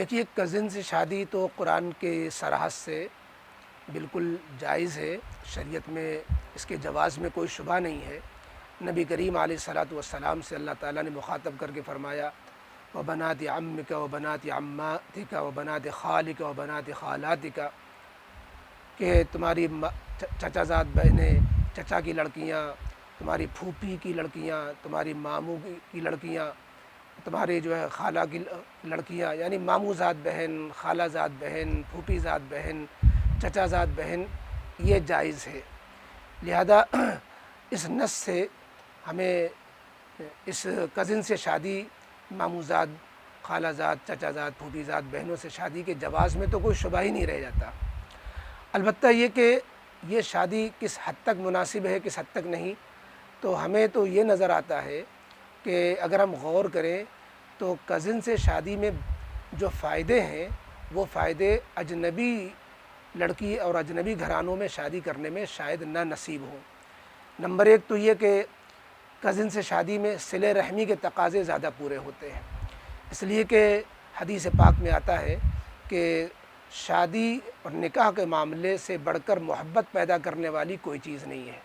دیکھیے، کزن سے شادی تو قرآن کے صراحت سے بالکل جائز ہے، شریعت میں اس کے جواز میں کوئی شبہ نہیں ہے۔ نبی کریم علیہ الصلاۃ والسلام سے اللہ تعالیٰ نے مخاطب کر کے فرمایا وبنات عمک وبنات عماتک وبنات خالک وبنات خالاتک، کہ تمہاری چچا زاد بہنیں، چچا کی لڑکیاں، تمہاری پھوپھی کی لڑکیاں، تمہاری ماموں کی لڑکیاں، تمہارے جو ہے خالہ کی لڑکیاں، یعنی ماموں زاد بہن، خالہ زاد بہن، پھوپھی زاد بہن، چچا زاد بہن، یہ جائز ہے۔ لہذا اس نص سے ہمیں اس کزن سے شادی، ماموں زاد، خالہ زاد، چچا زاد، پھوپھی زاد بہنوں سے شادی کے جواز میں تو کوئی شبہ ہی نہیں رہ جاتا۔ البتہ یہ کہ یہ شادی کس حد تک مناسب ہے، کس حد تک نہیں، تو ہمیں تو یہ نظر آتا ہے کہ اگر ہم غور کریں تو کزن سے شادی میں جو فائدے ہیں وہ فائدے اجنبی لڑکی اور اجنبی گھرانوں میں شادی کرنے میں شاید نہ نصیب ہوں۔ نمبر ایک تو یہ کہ کزن سے شادی میں صلہ رحمی کے تقاضے زیادہ پورے ہوتے ہیں، اس لیے کہ حدیث پاک میں آتا ہے کہ شادی اور نکاح کے معاملے سے بڑھ کر محبت پیدا کرنے والی کوئی چیز نہیں ہے۔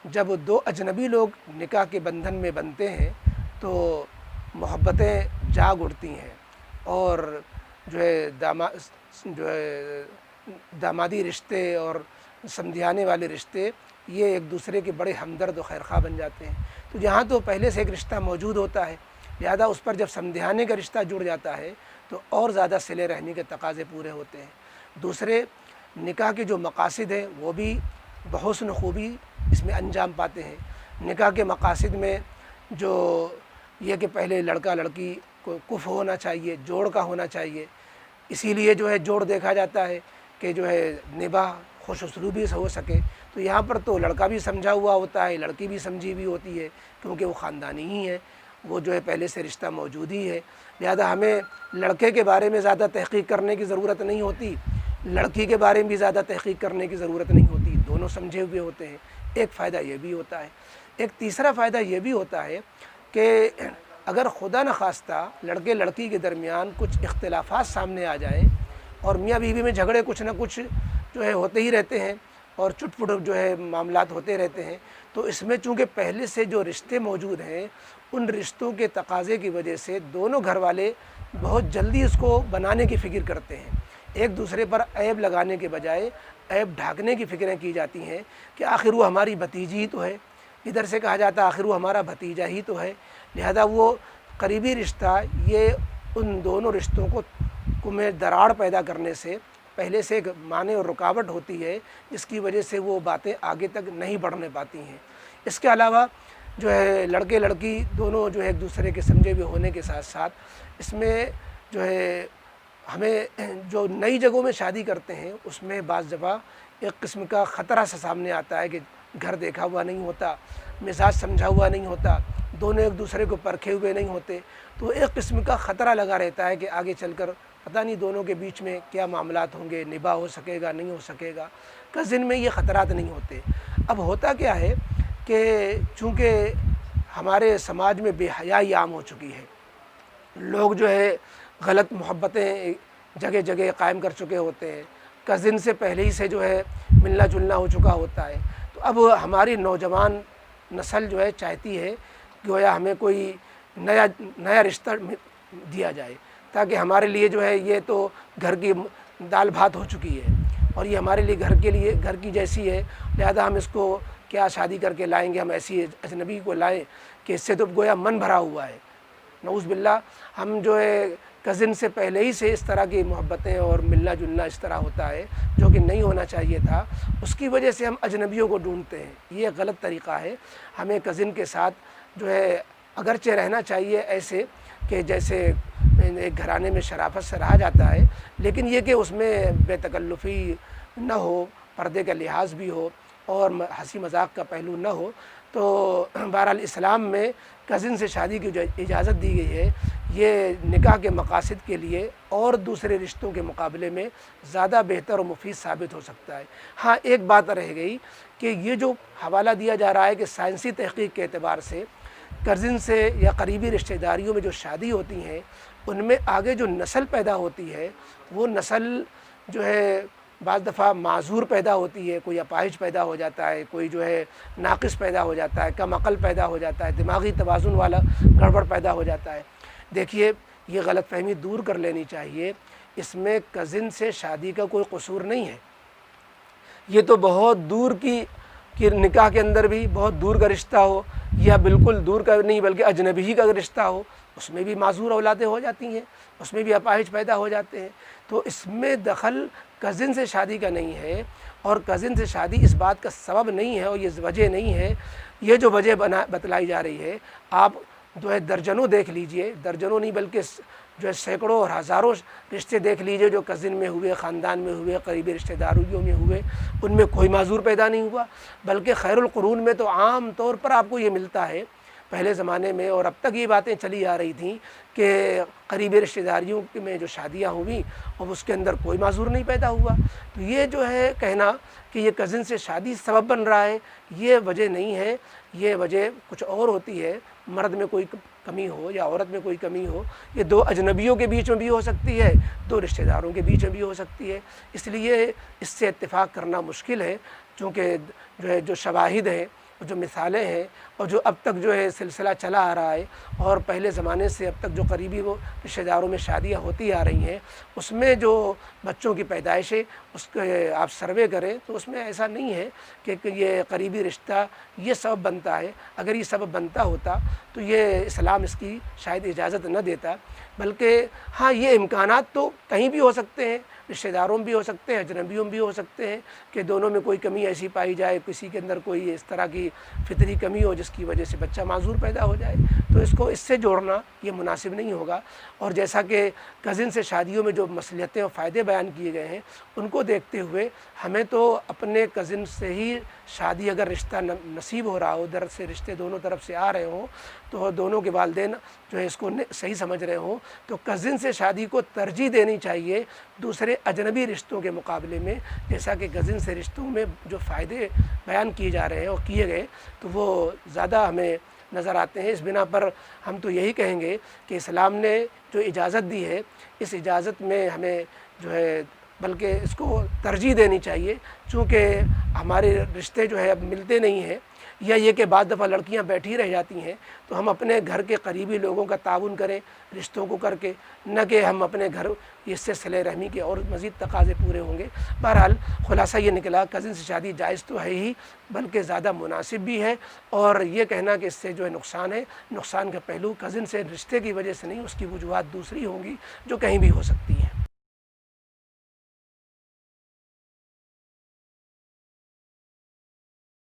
جب دو اجنبی لوگ نکاح کے بندھن میں بنتے ہیں تو محبتیں جاگ اٹھتی ہیں، اور جو ہے دامادی رشتے اور سمدھیانے والے رشتے یہ ایک دوسرے کے بڑے ہمدرد و خیرخواہ بن جاتے ہیں۔ تو جہاں تو پہلے سے ایک رشتہ موجود ہوتا ہے، لہذا اس پر جب سمدھیانے کا رشتہ جڑ جاتا ہے تو اور زیادہ صلہ رحمی کے تقاضے پورے ہوتے ہیں۔ دوسرے، نکاح کے جو مقاصد ہیں وہ بھی بحسن خوبی اس میں انجام پاتے ہیں۔ نکاح کے مقاصد میں جو یہ کہ پہلے لڑکا لڑکی کو کفو ہونا چاہیے، جوڑ کا ہونا چاہیے، اسی لیے جو ہے جوڑ دیکھا جاتا ہے کہ جو ہے نباہ خوش اسلوبی سے ہو سکے۔ تو یہاں پر تو لڑکا بھی سمجھا ہوا ہوتا ہے، لڑکی بھی سمجھی ہوئی ہوتی ہے، کیونکہ وہ خاندانی ہی ہے، وہ جو ہے پہلے سے رشتہ موجود ہی ہے۔ لہذا ہمیں لڑکے کے بارے میں زیادہ تحقیق کرنے کی ضرورت نہیں ہوتی، لڑکی کے بارے میں بھی زیادہ تحقیق کرنے کی ضرورت نہیں ہوتی، دونوں سمجھے ہوئے ہوتے ہیں۔ ایک فائدہ یہ بھی ہوتا ہے۔ ایک تیسرا فائدہ یہ بھی ہوتا ہے کہ اگر خدا نخواستہ لڑکے لڑکی کے درمیان کچھ اختلافات سامنے آ جائیں اور میاں بیوی میں جھگڑے کچھ نہ کچھ جو ہے ہوتے ہی رہتے ہیں اور چٹ پٹ جو ہے معاملات ہوتے رہتے ہیں، تو اس میں چونکہ پہلے سے جو رشتے موجود ہیں ان رشتوں کے تقاضے کی وجہ سے دونوں گھر والے بہت جلدی اس کو بنانے کی فکر کرتے ہیں۔ ایک دوسرے پر عیب لگانے کے بجائے عیب ڈھانکنے کی فکریں کی جاتی ہیں کہ آخر وہ ہماری بھتیجی ہی تو ہے، ادھر سے کہا جاتا ہے آخر وہ ہمارا بھتیجا ہی تو ہے۔ لہذا وہ قریبی رشتہ یہ ان دونوں رشتوں کو میں دراڑ پیدا کرنے سے پہلے سے ایک مانع اور رکاوٹ ہوتی ہے، جس کی وجہ سے وہ باتیں آگے تک نہیں بڑھنے پاتی ہیں۔ اس کے علاوہ جو ہے لڑکے لڑکی دونوں جو ہے ایک دوسرے کے سمجھے ہوئے ہونے کے ساتھ ساتھ اس میں جو ہے ہمیں جو نئی جگہوں میں شادی کرتے ہیں اس میں بعض دفعہ ایک قسم کا خطرہ سے سامنے آتا ہے کہ گھر دیکھا ہوا نہیں ہوتا، مزاج سمجھا ہوا نہیں ہوتا، دونوں ایک دوسرے کو پرکھے ہوئے نہیں ہوتے، تو ایک قسم کا خطرہ لگا رہتا ہے کہ آگے چل کر پتہ نہیں دونوں کے بیچ میں کیا معاملات ہوں گے، نباہ ہو سکے گا نہیں ہو سکے گا۔ کزن میں یہ خطرات نہیں ہوتے۔ اب ہوتا کیا ہے کہ چونکہ ہمارے سماج میں بے حیائی عام ہو چکی ہے، لوگ جو ہے غلط محبتیں جگہ جگہ قائم کر چکے ہوتے ہیں، کزن سے پہلے ہی سے جو ہے ملنا جلنا ہو چکا ہوتا ہے، تو اب ہماری نوجوان نسل جو ہے چاہتی ہے کہ گویا ہمیں کوئی نیا رشتہ دیا جائے، تاکہ ہمارے لیے جو ہے یہ تو گھر کی دال بھات ہو چکی ہے اور یہ ہمارے لیے گھر کی جیسی ہے، لہذا ہم اس کو کیا شادی کر کے لائیں گے، ہم ایسی اجنبی کو لائیں کہ اس سے تو گویا من بھرا ہوا ہے۔ نعوذ باللہ، ہم جو ہے کزن سے پہلے ہی سے اس طرح کی محبتیں اور ملنا جلنا اس طرح ہوتا ہے جو کہ نہیں ہونا چاہیے تھا، اس کی وجہ سے ہم اجنبیوں کو ڈھونڈتے ہیں۔ یہ غلط طریقہ ہے۔ ہمیں کزن کے ساتھ جو ہے اگرچہ رہنا چاہیے ایسے کہ جیسے ایک گھرانے میں شرافت سے رہا جاتا ہے، لیکن یہ کہ اس میں بے تکلفی نہ ہو، پردے کا لحاظ بھی ہو اور ہنسی مذاق کا پہلو نہ ہو۔ تو بہرحال اسلام میں کزن سے شادی کی جو اجازت دی گئی ہے یہ نکاح کے مقاصد کے لیے اور دوسرے رشتوں کے مقابلے میں زیادہ بہتر اور مفید ثابت ہو سکتا ہے۔ ہاں، ایک بات رہ گئی کہ یہ جو حوالہ دیا جا رہا ہے کہ سائنسی تحقیق کے اعتبار سے کزن سے یا قریبی رشتہ داریوں میں جو شادی ہوتی ہیں ان میں آگے جو نسل پیدا ہوتی ہے وہ نسل جو ہے بعض دفعہ معذور پیدا ہوتی ہے، کوئی اپاہج پیدا ہو جاتا ہے، کوئی جو ہے ناقص پیدا ہو جاتا ہے، کم عقل پیدا ہو جاتا ہے، دماغی توازن والا گڑبڑ پیدا ہو جاتا ہے۔ دیکھیے یہ غلط فہمی دور کر لینی چاہیے، اس میں کزن سے شادی کا کوئی قصور نہیں ہے، یہ تو بہت دور کی نکاح کے اندر بھی بہت دور کا رشتہ ہو یا بالکل دور کا نہیں بلکہ اجنبی کا رشتہ ہو، اس میں بھی معذور اولادیں ہو جاتی ہیں، اس میں بھی اپاہج پیدا ہو جاتے ہیں۔ تو اس میں دخل کزن سے شادی کا نہیں ہے، اور کزن سے شادی اس بات کا سبب نہیں ہے اور یہ وجہ نہیں ہے۔ یہ جو وجہ بتلائی جا رہی ہے، آپ جو ہے درجنوں دیکھ لیجئے، درجنوں نہیں بلکہ جو ہے سینکڑوں اور ہزاروں رشتے دیکھ لیجئے جو کزن میں ہوئے، خاندان میں ہوئے، قریبی رشتہ داریوں میں ہوئے، ان میں کوئی معذور پیدا نہیں ہوا، بلکہ خیر القرون میں تو عام طور پر آپ کو یہ ملتا ہے۔ پہلے زمانے میں اور اب تک یہ باتیں چلی آ رہی تھیں کہ قریبی رشتہ داریوں میں جو شادیاں ہوئیں اور اس کے اندر کوئی معذور نہیں پیدا ہوا۔ تو یہ جو ہے کہنا کہ یہ کزن سے شادی سبب بن رہا ہے، یہ وجہ نہیں ہے، یہ وجہ کچھ اور ہوتی ہے۔ مرد میں کوئی کمی ہو یا عورت میں کوئی کمی ہو، یہ دو اجنبیوں کے بیچ میں بھی ہو سکتی ہے، دو رشتہ داروں کے بیچ میں بھی ہو سکتی ہے۔ اس لیے اس سے اتفاق کرنا مشکل ہے، چونکہ جو شواہد ہیں، جو مثالیں ہیں، اور جو اب تک جو ہے سلسلہ چلا آ رہا ہے، اور پہلے زمانے سے اب تک جو قریبی وہ رشتہ داروں میں شادیاں ہوتی آ رہی ہیں، اس میں جو بچوں کی پیدائش ہے اس کے آپ سروے کریں تو اس میں ایسا نہیں ہے کہ یہ قریبی رشتہ یہ سبب بنتا ہے۔ اگر یہ سبب بنتا ہوتا تو یہ اسلام اس کی شاید اجازت نہ دیتا، بلکہ ہاں یہ امکانات تو کہیں بھی ہو سکتے ہیں، رشتہ داروں میں بھی ہو سکتے ہیں، اجنبیوں میں بھی ہو سکتے ہیں کہ دونوں میں کوئی کمی ایسی پائی جائے، کسی کے اندر کوئی اس طرح کی فطری کمی ہو جس کی وجہ سے بچہ معذور پیدا ہو جائے، تو اس کو اس سے جوڑنا یہ مناسب نہیں ہوگا۔ اور جیسا کہ کزن سے شادیوں میں جو مصلحتیں اور فائدے بیان کیے گئے ہیں، ان کو دیکھتے ہوئے ہمیں تو اپنے کزن سے ہی شادی اگر رشتہ نصیب ہو رہا ہو، در سے رشتے دونوں طرف سے آ رہے ہوں، تو دونوں کے والدین جو ہے اس کو صحیح سمجھ رہے ہوں، تو کزن سے شادی کو ترجیح دینی چاہیے دوسرے اجنبی رشتوں کے مقابلے میں۔ جیسا کہ کزن سے رشتوں میں جو فائدے بیان کیے جا رہے ہیں اور کیے گئے تو وہ زیادہ ہمیں نظر آتے ہیں۔ اس بنا پر ہم تو یہی کہیں گے کہ اسلام نے جو اجازت دی ہے، اس اجازت میں ہمیں جو ہے بلکہ اس کو ترجیح دینی چاہیے، چونکہ ہمارے رشتے جو ہے اب ملتے نہیں ہیں، یا یہ کہ بعض دفعہ لڑکیاں بیٹھی رہ جاتی ہیں، تو ہم اپنے گھر کے قریبی لوگوں کا تعاون کریں رشتوں کو کر کے، نہ کہ ہم اپنے گھر اس سے صلہ رحمی کے اور مزید تقاضے پورے ہوں گے۔ بہرحال خلاصہ یہ نکلا کزن سے شادی جائز تو ہے ہی، بلکہ زیادہ مناسب بھی ہے، اور یہ کہنا کہ اس سے جو ہے نقصان ہے، نقصان کا پہلو کزن سے رشتے کی وجہ سے نہیں، اس کی وجوہات دوسری ہوں گی جو کہیں بھی ہو سکتی ہیں۔